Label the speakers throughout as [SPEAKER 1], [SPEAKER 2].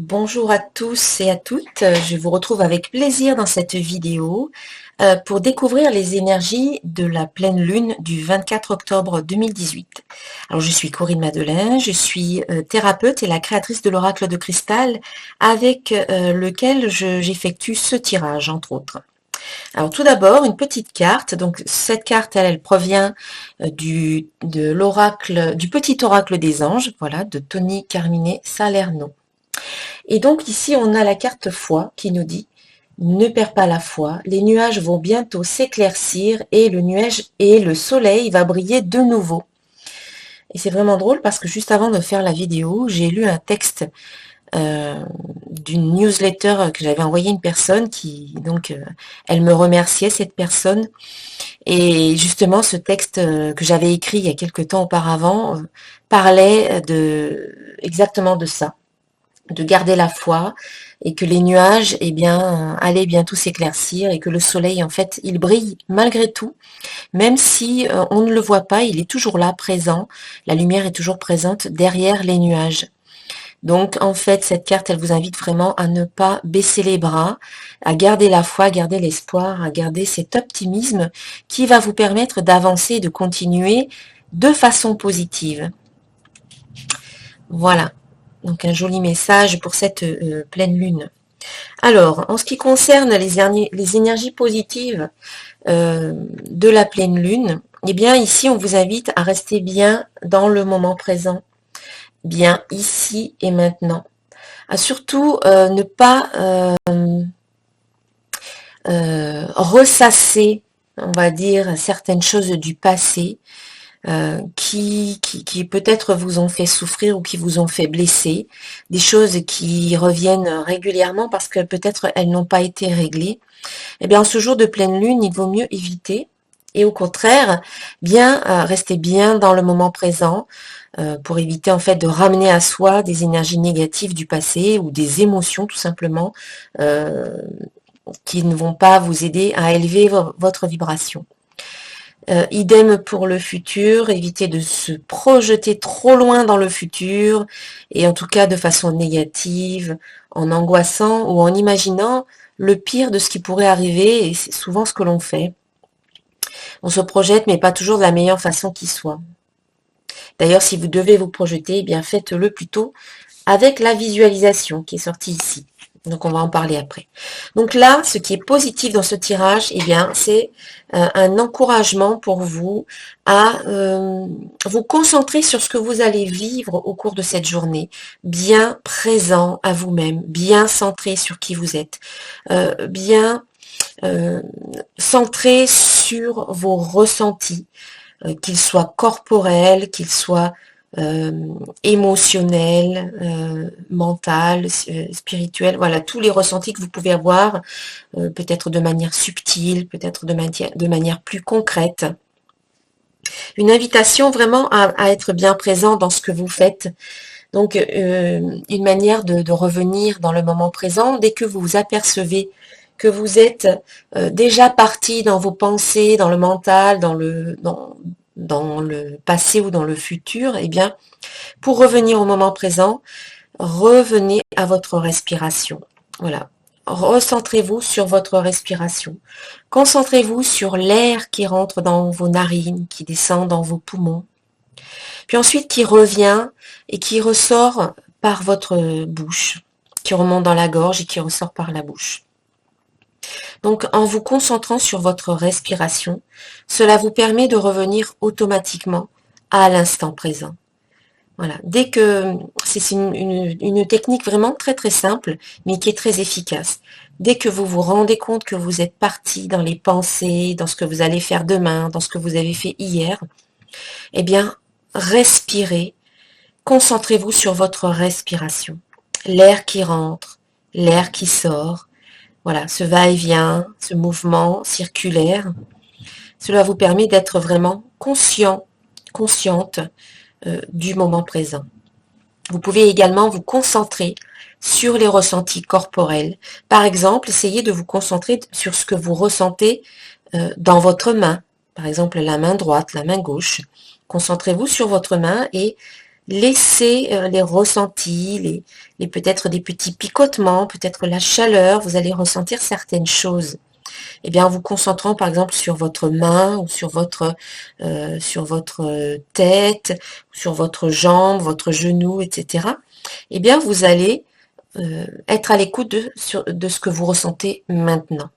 [SPEAKER 1] Bonjour à tous et à toutes, je vous retrouve avec plaisir dans cette vidéo pour découvrir les énergies de la pleine lune du 24 octobre 2018. Alors je suis Corinne Madeleine, je suis thérapeute et la créatrice de l'oracle de cristal avec lequel j'effectue ce tirage entre autres. Alors tout d'abord une petite carte, donc cette carte elle provient du petit oracle des anges, voilà, de Tony Carmine Salerno. Et donc ici, on a la carte foi qui nous dit ne perds pas la foi, les nuages vont bientôt s'éclaircir et le soleil va briller de nouveau. Et c'est vraiment drôle parce que juste avant de faire la vidéo, j'ai lu un texte d'une newsletter que j'avais envoyé à une personne elle me remerciait cette personne. Et justement, ce texte que j'avais écrit il y a quelque temps auparavant parlait exactement de ça, de garder la foi et que les nuages allaient bientôt s'éclaircir et que le soleil en fait il brille malgré tout, même si on ne le voit pas, il est toujours là présent, la lumière est toujours présente derrière les nuages. Donc en fait cette carte elle vous invite vraiment à ne pas baisser les bras, à garder la foi, à garder l'espoir, à garder cet optimisme qui va vous permettre d'avancer et de continuer de façon positive. Voilà. Donc un joli message pour cette pleine lune. Alors, en ce qui concerne les énergies positives de la pleine lune, eh bien ici on vous invite à rester bien dans le moment présent, bien ici et maintenant. À surtout ne pas ressasser, on va dire, certaines choses du passé, qui peut-être vous ont fait souffrir ou qui vous ont fait blesser, des choses qui reviennent régulièrement parce que peut-être elles n'ont pas été réglées. Eh bien, en ce jour de pleine lune, il vaut mieux éviter et au contraire, rester bien dans le moment présent pour éviter en fait de ramener à soi des énergies négatives du passé ou des émotions tout simplement qui ne vont pas vous aider à élever votre vibration. Idem pour le futur, évitez de se projeter trop loin dans le futur, et en tout cas de façon négative, en angoissant ou en imaginant le pire de ce qui pourrait arriver, et c'est souvent ce que l'on fait. On se projette, mais pas toujours de la meilleure façon qui soit. D'ailleurs, si vous devez vous projeter, eh bien faites-le plutôt avec la visualisation qui est sortie ici. Donc on va en parler après. Donc là, ce qui est positif dans ce tirage, eh bien, c'est un encouragement pour vous à vous concentrer sur ce que vous allez vivre au cours de cette journée, bien présent à vous-même, bien centré sur qui vous êtes, bien centré sur vos ressentis, qu'ils soient corporels, qu'ils soient émotionnel, mental, spirituel, voilà, tous les ressentis que vous pouvez avoir, peut-être de manière subtile, peut-être de manière plus concrète. Une invitation vraiment à être bien présent dans ce que vous faites. Donc, une manière de revenir dans le moment présent, dès que vous vous apercevez que vous êtes déjà parti dans vos pensées, dans le mental, dans le passé ou dans le futur, eh bien, pour revenir au moment présent, revenez à votre respiration. Voilà. Recentrez-vous sur votre respiration. Concentrez-vous sur l'air qui rentre dans vos narines, qui descend dans vos poumons. Puis ensuite qui revient et qui ressort par votre bouche, qui remonte dans la gorge et qui ressort par la bouche. Donc en vous concentrant sur votre respiration, cela vous permet de revenir automatiquement à l'instant présent. Voilà, dès que c'est une technique vraiment très très simple, mais qui est très efficace. Dès que vous vous rendez compte que vous êtes parti dans les pensées, dans ce que vous allez faire demain, dans ce que vous avez fait hier, eh bien, respirez, concentrez-vous sur votre respiration. L'air qui rentre, l'air qui sort, voilà, ce va-et-vient, ce mouvement circulaire, cela vous permet d'être vraiment conscient, consciente du moment présent. Vous pouvez également vous concentrer sur les ressentis corporels. Par exemple, essayez de vous concentrer sur ce que vous ressentez dans votre main. Par exemple, la main droite, la main gauche. Concentrez-vous sur votre main et laissez les ressentis, peut-être des petits picotements, peut-être la chaleur, vous allez ressentir certaines choses. Eh bien, en vous concentrant par exemple sur votre main ou sur votre tête, sur votre jambe, votre genou, etc. Eh bien, vous allez être à l'écoute de ce que vous ressentez maintenant.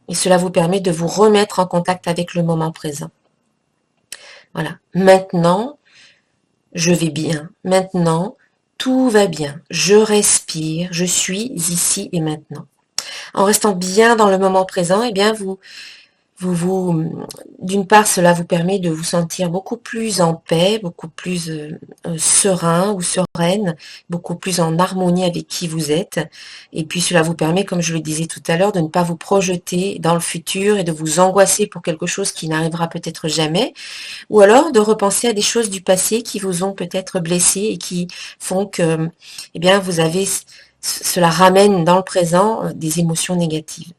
[SPEAKER 1] Et cela vous permet de vous remettre en contact avec le moment présent. Voilà. Maintenant, je vais bien. Maintenant, tout va bien. Je respire. Je suis ici et maintenant. En restant bien dans le moment présent, eh bien, d'une part, cela vous permet de vous sentir beaucoup plus en paix, beaucoup plus serein ou sereine, beaucoup plus en harmonie avec qui vous êtes. Et puis, cela vous permet, comme je le disais tout à l'heure, de ne pas vous projeter dans le futur et de vous angoisser pour quelque chose qui n'arrivera peut-être jamais, ou alors de repenser à des choses du passé qui vous ont peut-être blessé et qui font que, eh bien, cela ramène dans le présent des émotions négatives.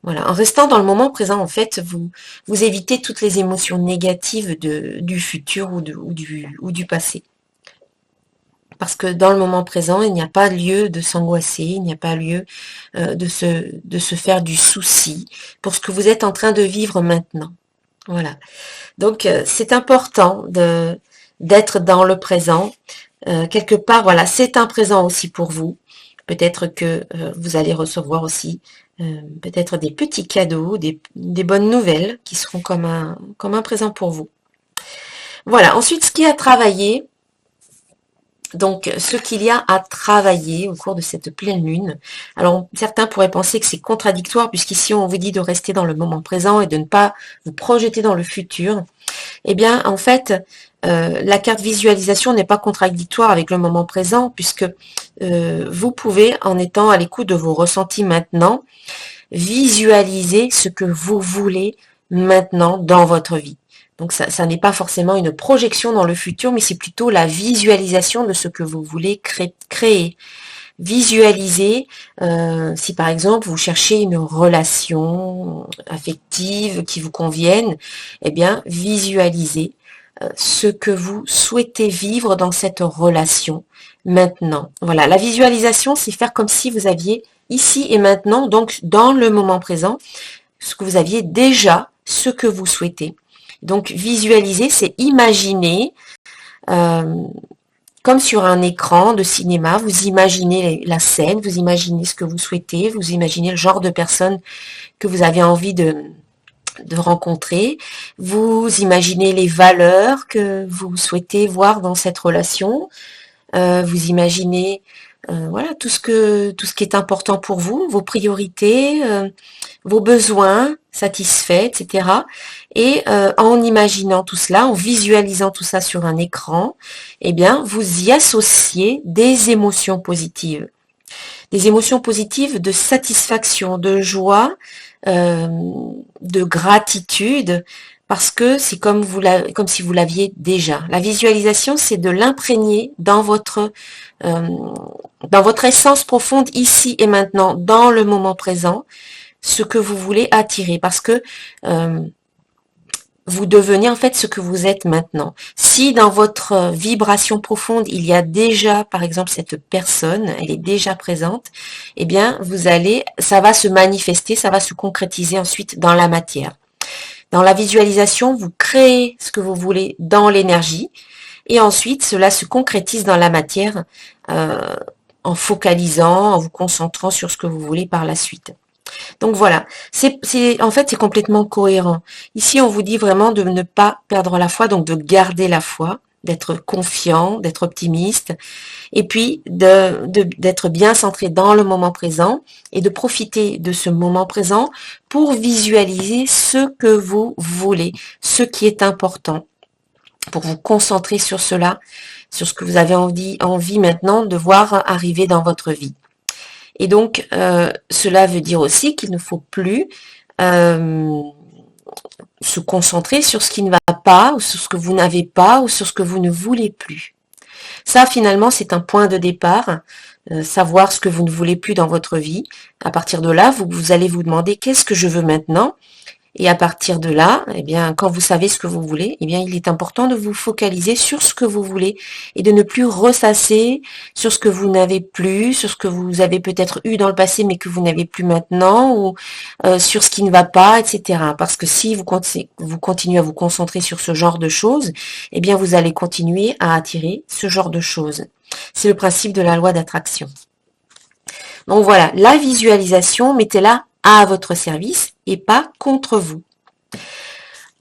[SPEAKER 1] Voilà. En restant dans le moment présent, en fait, vous évitez toutes les émotions négatives du futur ou du passé. Parce que dans le moment présent, il n'y a pas lieu de s'angoisser, il n'y a pas lieu de se faire du souci pour ce que vous êtes en train de vivre maintenant. Voilà. Donc, c'est important d'être dans le présent. Quelque part, voilà, c'est un présent aussi pour vous. Peut-être que vous allez recevoir aussi peut-être des petits cadeaux, des bonnes nouvelles qui seront comme un présent pour vous. Voilà, ensuite ce qui a travaillé, donc ce qu'il y a à travailler au cours de cette pleine lune. Alors certains pourraient penser que c'est contradictoire puisqu'ici on vous dit de rester dans le moment présent et de ne pas vous projeter dans le futur. Eh bien en fait, la carte visualisation n'est pas contradictoire avec le moment présent puisque vous pouvez, en étant à l'écoute de vos ressentis maintenant, visualiser ce que vous voulez maintenant dans votre vie. Donc ça n'est pas forcément une projection dans le futur, mais c'est plutôt la visualisation de ce que vous voulez créer. Visualiser, si par exemple vous cherchez une relation affective qui vous convienne, eh bien visualisez ce que vous souhaitez vivre dans cette relation maintenant. Voilà, la visualisation, c'est faire comme si vous aviez ici et maintenant, donc dans le moment présent, ce que vous aviez déjà, ce que vous souhaitez. Donc visualiser, c'est imaginer, comme sur un écran de cinéma, vous imaginez la scène, vous imaginez ce que vous souhaitez, vous imaginez le genre de personne que vous avez envie de rencontrer, vous imaginez les valeurs que vous souhaitez voir dans cette relation, vous imaginez voilà tout ce qui est important pour vous, vos priorités, vos besoins satisfaits, etc. Et en imaginant tout cela, en visualisant tout ça sur un écran, eh bien vous y associez des émotions positives. Des émotions positives de satisfaction, de joie, de gratitude, parce que c'est comme si vous l'aviez déjà. La visualisation, c'est de l'imprégner dans votre essence profonde, ici et maintenant, dans le moment présent, ce que vous voulez attirer, parce que vous devenez en fait ce que vous êtes maintenant. Si dans votre vibration profonde, il y a déjà, par exemple, cette personne, elle est déjà présente, eh bien, ça va se manifester, ça va se concrétiser ensuite dans la matière. Dans la visualisation, vous créez ce que vous voulez dans l'énergie, et ensuite, cela se concrétise dans la matière en focalisant, en vous concentrant sur ce que vous voulez par la suite. Donc voilà, en fait c'est complètement cohérent. Ici on vous dit vraiment de ne pas perdre la foi, donc de garder la foi, d'être confiant, d'être optimiste, et puis d'être bien centré dans le moment présent et de profiter de ce moment présent pour visualiser ce que vous voulez, ce qui est important, pour vous concentrer sur cela, sur ce que vous avez envie maintenant de voir arriver dans votre vie. Et donc, cela veut dire aussi qu'il ne faut plus se concentrer sur ce qui ne va pas, ou sur ce que vous n'avez pas, ou sur ce que vous ne voulez plus. Ça, finalement, c'est un point de départ, savoir ce que vous ne voulez plus dans votre vie. À partir de là, vous allez vous demander qu'est-ce que je veux maintenant, Et à partir de là, eh bien, quand vous savez ce que vous voulez, eh bien, il est important de vous focaliser sur ce que vous voulez et de ne plus ressasser sur ce que vous n'avez plus, sur ce que vous avez peut-être eu dans le passé mais que vous n'avez plus maintenant, ou sur ce qui ne va pas, etc. Parce que si vous continuez à vous concentrer sur ce genre de choses, eh bien, vous allez continuer à attirer ce genre de choses. C'est le principe de la loi d'attraction. Donc voilà, la visualisation, mettez-la à votre service et pas contre vous.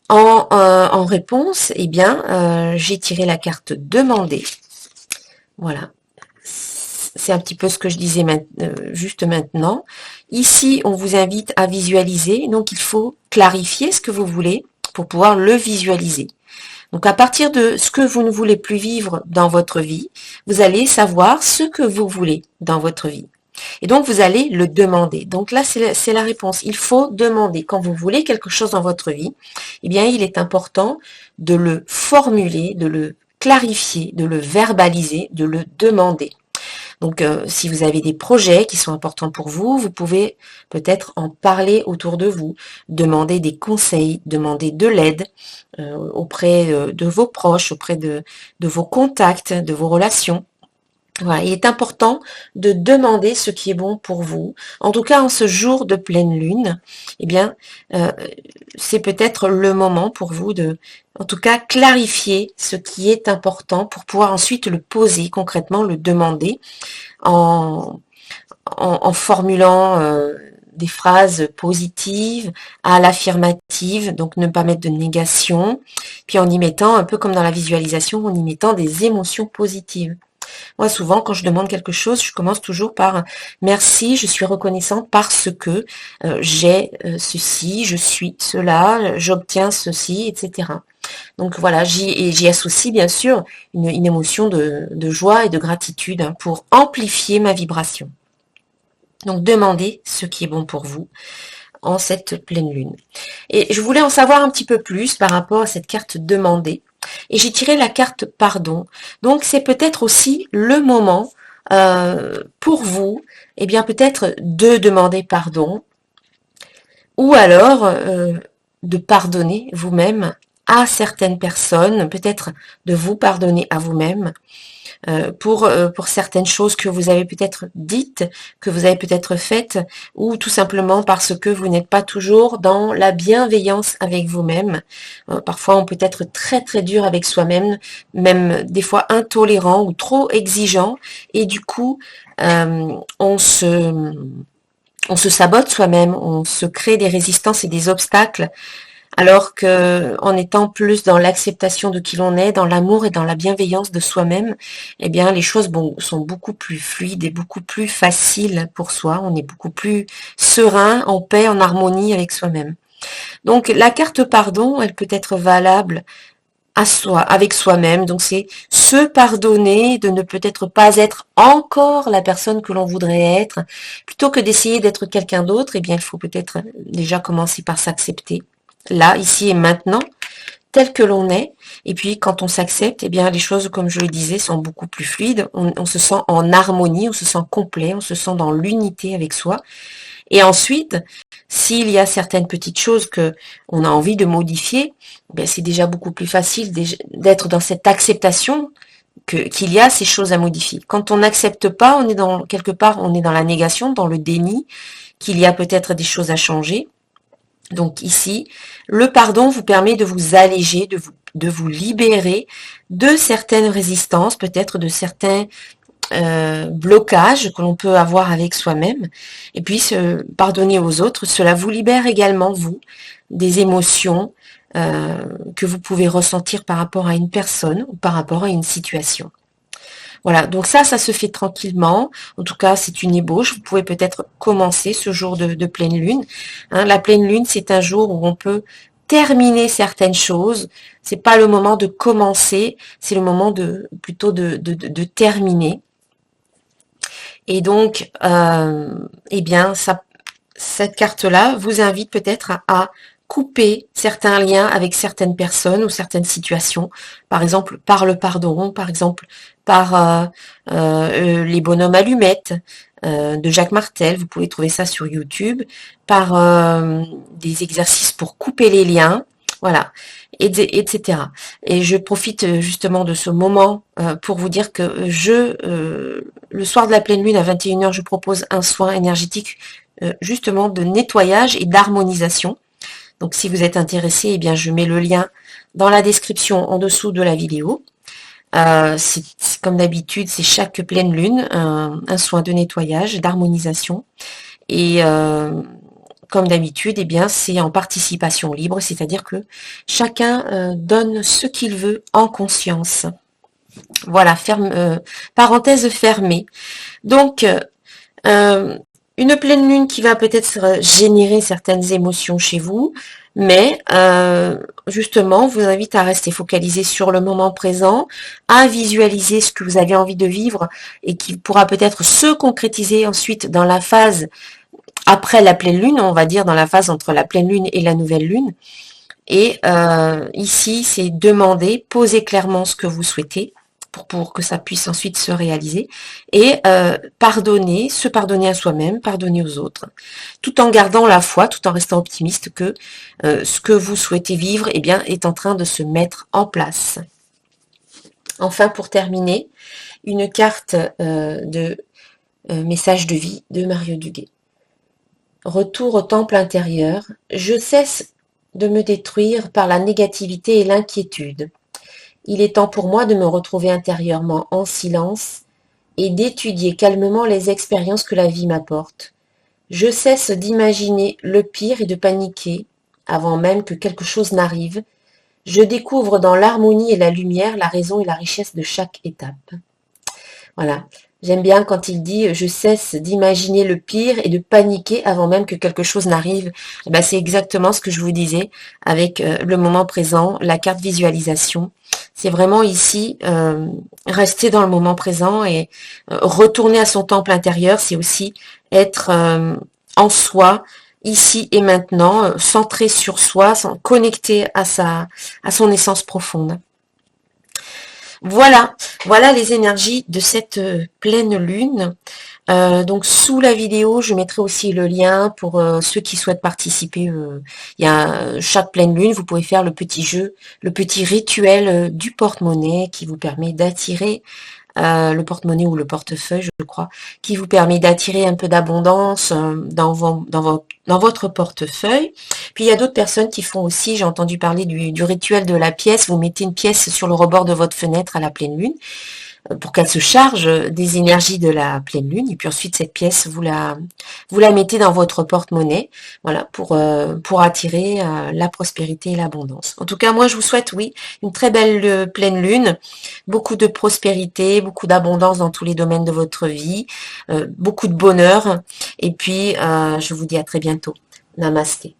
[SPEAKER 1] En réponse, eh bien, j'ai tiré la carte demandée. Voilà. C'est un petit peu ce que je disais juste maintenant. Ici, on vous invite à visualiser. Donc, il faut clarifier ce que vous voulez pour pouvoir le visualiser. Donc, à partir de ce que vous ne voulez plus vivre dans votre vie, vous allez savoir ce que vous voulez dans votre vie. Et donc, vous allez le demander. Donc là, c'est la réponse. Il faut demander. Quand vous voulez quelque chose dans votre vie, eh bien, il est important de le formuler, de le clarifier, de le verbaliser, de le demander. Donc, si vous avez des projets qui sont importants pour vous, vous pouvez peut-être en parler autour de vous, demander des conseils, demander de l'aide auprès de vos proches, auprès de vos contacts, de vos relations. Voilà, il est important de demander ce qui est bon pour vous. En tout cas, en ce jour de pleine lune, eh bien, c'est peut-être le moment pour vous de, en tout cas, clarifier ce qui est important pour pouvoir ensuite le poser concrètement, le demander en formulant des phrases positives à l'affirmative, donc ne pas mettre de négation, puis en y mettant, un peu comme dans la visualisation, en y mettant des émotions positives. Moi, souvent, quand je demande quelque chose, je commence toujours par merci, je suis reconnaissante parce que j'ai ceci, je suis cela, j'obtiens ceci, etc. Donc voilà, j'y associe bien sûr une émotion de joie et de gratitude pour amplifier ma vibration. Donc demandez ce qui est bon pour vous en cette pleine lune. Et je voulais en savoir un petit peu plus par rapport à cette carte demandée. Et j'ai tiré la carte pardon. Donc c'est peut-être aussi le moment pour vous, eh bien peut-être de demander pardon, ou alors de pardonner vous-même à certaines personnes, peut-être de vous pardonner à vous-même pour certaines choses que vous avez peut-être dites, que vous avez peut-être faites, ou tout simplement parce que vous n'êtes pas toujours dans la bienveillance avec vous-même. Parfois, on peut être très très dur avec soi-même, même des fois intolérant ou trop exigeant, et du coup, on se sabote soi-même, on se crée des résistances et des obstacles, alors que en étant plus dans l'acceptation de qui l'on est, dans l'amour et dans la bienveillance de soi-même, eh bien les choses sont beaucoup plus fluides et beaucoup plus faciles pour soi. On est beaucoup plus serein, en paix, en harmonie avec soi-même. Donc la carte pardon, elle peut être valable à soi, avec soi-même. Donc c'est se pardonner de ne peut-être pas être encore la personne que l'on voudrait être. Plutôt que d'essayer d'être quelqu'un d'autre, eh bien il faut peut-être déjà commencer par s'accepter. Là, ici et maintenant, tel que l'on est. Et puis, quand on s'accepte, eh bien, les choses, comme je le disais, sont beaucoup plus fluides. On se sent en harmonie, on se sent complet, on se sent dans l'unité avec soi. Et ensuite, s'il y a certaines petites choses que on a envie de modifier, eh c'est déjà beaucoup plus facile d'être dans cette acceptation qu'il y a ces choses à modifier. Quand on n'accepte pas, on est dans quelque part, on est dans la négation, dans le déni, qu'il y a peut-être des choses à changer. Donc ici, le pardon vous permet de vous alléger, de vous libérer de certaines résistances, peut-être de certains blocages que l'on peut avoir avec soi-même. Et puis, pardonner aux autres, cela vous libère également, vous, des émotions que vous pouvez ressentir par rapport à une personne ou par rapport à une situation. Voilà, donc ça se fait tranquillement. En tout cas, c'est une ébauche. Vous pouvez peut-être commencer ce jour de pleine lune. Hein, la pleine lune, c'est un jour où on peut terminer certaines choses. C'est pas le moment de commencer, c'est le moment plutôt de terminer. Et donc, eh bien, cette carte-là vous invite peut-être à couper certains liens avec certaines personnes ou certaines situations, par exemple par le pardon, par exemple par les bonhommes allumettes, de Jacques Martel. Vous pouvez trouver ça sur YouTube, par des exercices pour couper les liens, voilà, etc. Et je profite justement de ce moment pour vous dire que le soir de la pleine lune à 21h, je propose un soin énergétique justement de nettoyage et d'harmonisation. Donc si vous êtes intéressé, eh bien je mets le lien dans la description en dessous de la vidéo. C'est comme d'habitude, c'est chaque pleine lune un soin de nettoyage, d'harmonisation. Et comme d'habitude, eh bien c'est en participation libre, c'est-à-dire que chacun donne ce qu'il veut en conscience. Voilà, parenthèse fermée. Donc, une pleine lune qui va peut-être générer certaines émotions chez vous, mais justement, vous invite à rester focalisé sur le moment présent, à visualiser ce que vous avez envie de vivre et qui pourra peut-être se concrétiser ensuite dans la phase après la pleine lune, on va dire dans la phase entre la pleine lune et la nouvelle lune. Et ici, c'est demander, poser clairement ce que vous souhaitez pour que ça puisse ensuite se réaliser. Et pardonner, se pardonner à soi-même, pardonner aux autres, tout en gardant la foi, tout en restant optimiste que ce que vous souhaitez vivre eh bien, est en train de se mettre en place. Enfin, pour terminer, une carte de message de vie de Mario Duguay. Retour au temple intérieur, je cesse de me détruire par la négativité et l'inquiétude. Il est temps pour moi de me retrouver intérieurement en silence et d'étudier calmement les expériences que la vie m'apporte. Je cesse d'imaginer le pire et de paniquer avant même que quelque chose n'arrive. Je découvre dans l'harmonie et la lumière la raison et la richesse de chaque étape. Voilà. J'aime bien quand il dit « je cesse d'imaginer le pire et de paniquer avant même que quelque chose n'arrive ». C'est exactement ce que je vous disais avec le moment présent, la carte visualisation. C'est vraiment ici, rester dans le moment présent et retourner à son temple intérieur, c'est aussi être en soi, ici et maintenant, centré sur soi, connecté à son essence profonde. Voilà les énergies de cette pleine lune. Donc sous la vidéo, je mettrai aussi le lien pour ceux qui souhaitent participer. Il y a chaque pleine lune, vous pouvez faire le petit jeu, le petit rituel du porte-monnaie qui vous permet d'attirer le porte-monnaie ou le portefeuille, je crois, qui vous permet d'attirer un peu d'abondance dans votre portefeuille. Puis il y a d'autres personnes qui font aussi, j'ai entendu parler du rituel de la pièce, vous mettez une pièce sur le rebord de votre fenêtre à la pleine lune, pour qu'elle se charge des énergies de la pleine lune, et puis ensuite cette pièce, vous la mettez dans votre porte-monnaie, voilà, pour attirer la prospérité et l'abondance. En tout cas, moi je vous souhaite, oui, une très belle pleine lune, beaucoup de prospérité, beaucoup d'abondance dans tous les domaines de votre vie, beaucoup de bonheur, et puis je vous dis à très bientôt. Namasté.